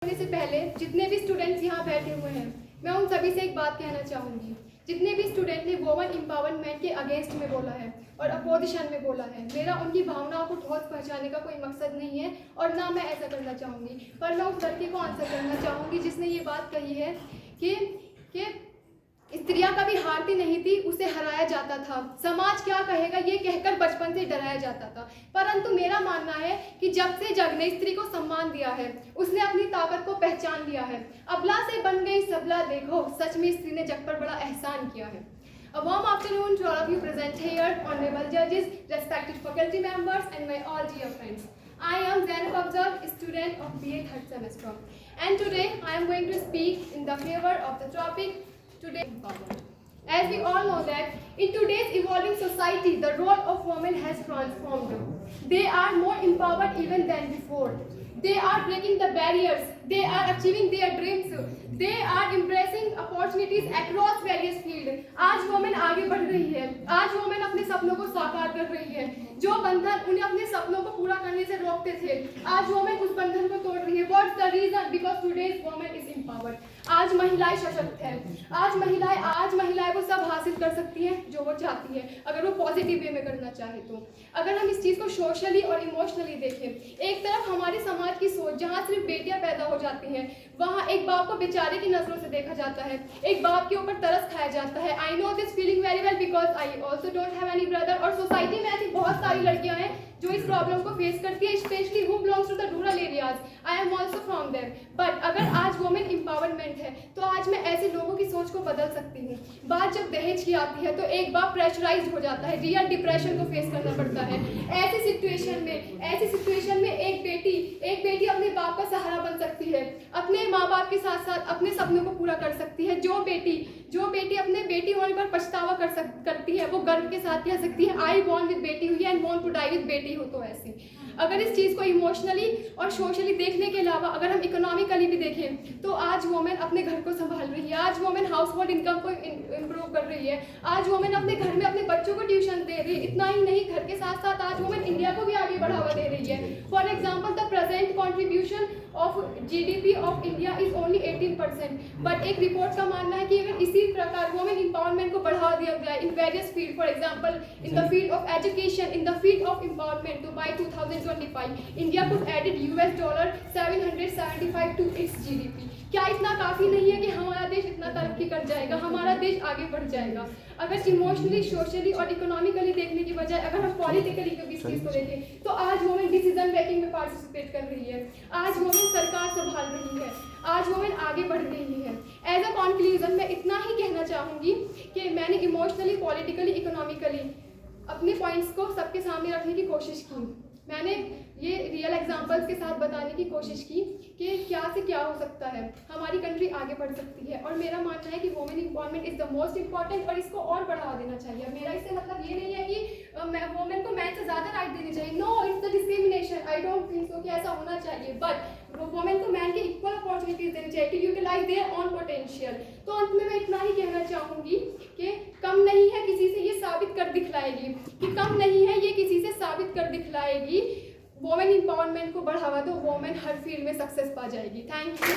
होने से पहले जितने भी स्टूडेंट्स यहाँ बैठे हुए हैं, मैं उन सभी से एक बात कहना चाहूँगी। जितने भी स्टूडेंट ने वुमेन एम्पावरमेंट के अगेंस्ट में बोला है और अपोजिशन में बोला है, मेरा उनकी भावनाओं को ठोस पहुँचाने का कोई मकसद नहीं है और ना मैं ऐसा करना चाहूँगी। पर मैं उस लड़के को आंसर करना चाहूँगी जिसने ये बात कही है कि स्त्रियां कभी हारती नहीं थी, उसे हराया जाता था। समाज क्या कहेगा ये कहकर बचपन से डराया जाता था। परंतु मेरा मानना है कि जब से जग ने स्त्री को सम्मान दिया है, उसने अपनी ताकत को पहचान लिया है। अबला से बन गई सबला, देखो सच में स्त्री ने जग पर बड़ा एहसान किया है। A warm afternoon to all of you present here, honorable judges, respected faculty members, and my all dear friends. I am Zainab Afzal, student of BA 3rd semester, and today I am going to speak in the favor of the topic today empowerment. As we all know that in today's evolving society, the role of women has transformed. They are more empowered even than before. They are breaking the barriers. They are achieving their dreams. They are embracing opportunities across various fields. आज women आगे बढ़ रही है। आज women अपने सपनों को साकार कर रही है। जो बंधन उन्हें अपने सपनों को पूरा करने से रोकते थे, आज वोमेन उस बंधन को तोड़ रही है। What's the reason? Because today's woman is empowered. आज महिलाएं सशक्त हैं। आज महिलाएं वो सब हासिल कर सकती हैं जो वो चाहती है, अगर वो पॉजिटिव वे में करना चाहे तो। अगर हम इस चीज़ को सोशली और इमोशनली देखें, एक तरफ हमारे समाज की सोच जहाँ सिर्फ बेटियां पैदा हो जाती हैं, वहाँ एक बाप को बेचारे की नजरों से देखा जाता है, एक बाप के ऊपर तरस खाया जाता है। I know this feeling very well because I also don't have any brother. और सोसाइटी में ऐसी बहुत सारी लड़कियां हैं जो इस प्रॉब्लम को फेस करती है, specially who belongs to the rural areas. I am also from there. But अगर आज वुमेन एम्पावरमेंट है तो आज मैं ऐसे लोगों की सोच को बदल सकती हूँ। बात जब दहेज की आती है तो एक बाप प्रेशराइज्ड हो जाता है, रियल डिप्रेशन को फेस करना पड़ता है। ऐसी सिचुएशन में एक बेटी अपने बाप का सहारा बन सकती है, अपने माँ बाप के साथ साथ अपने सपनों को पूरा कर सकती है। जो बेटी अपने बेटी होने पर पछतावा करती है, वो गर्व के साथ कह सकती है आई बॉर्न विद बेटी हुई and want to die with बेटी हो। तो ऐसी अगर इस चीज़ को इमोशनली और सोशली देखने के अलावा अगर हम इकोनॉमिकली भी देखें तो आज वोमेन अपने घर को संभाल रही है, आज वोमेन हाउस होल्ड इनकम को इम्प्रूव कर रही है, आज वोमेन अपने घर में अपने बच्चों को ट्यूशन दे रही है। इतना ही नहीं, घर के साथ साथ आज वोमेन इंडिया को भी आगे बढ़ावा दे रही है। For example the present contribution of GDP of India is only 18%। But एक रिपोर्ट का मानना है कि अगर इसी प्रकार वोमेन एम्पावरमेंट को बढ़ावा दिया जाए in various field, for example in the field of education, in the field of empowerment, तो by 2025 India could added $775 to its GDP। क्या इतना काफ़ी नहीं है कि हमारा देश इतना तरक्की कर जाएगा, हमारा देश आगे बढ़ जाएगा? अगर इमोशनली, सोशली और इकोनॉमिकली देखने की बजाय अगर हम पॉलिटिकली कभी इस चीज़ को देखें तो आज वोमेन डिसीजन मेकिंग में पार्टिसिपेट कर रही है, आज वोमेन सरकार संभाल रही है, आज वोमेन आगे बढ़ रही है। एज अ कंक्लूजन मैं इतना ही कहना चाहूँगी कि मैंने इमोशनली, पॉलिटिकली, इकोनॉमिकली अपने पॉइंट्स को सबके सामने रखने की कोशिश की। मैंने ये रियल एग्जांपल्स के साथ बताने की कोशिश की कि क्या से क्या हो सकता है, हमारी कंट्री आगे बढ़ सकती है। और मेरा मानना है कि women empowerment is the most important और इसको और बढ़ावा देना चाहिए। मेरा इससे मतलब ये नहीं है कि वुमेन को मैन से ज़्यादा राइट देनी चाहिए। No, it's the discrimination. I don't think so कि ऐसा होना चाहिए। बट वुमेन को मैन के इक्वल अपॉर्चुनिटीज देनी चाहिए to utilise their own potential. तो अंत में मैं इतना ही कहना चाहूँगी कि कम नहीं है किसी से ये साबित कर दिखलाएगी, कि कम नहीं है ये किसी से साबित कर दिखलाएगी। वुमेन एम्पावरमेंट को बढ़ावा दो, वुमेन हर फील्ड में सक्सेस पा जाएगी। Thank you.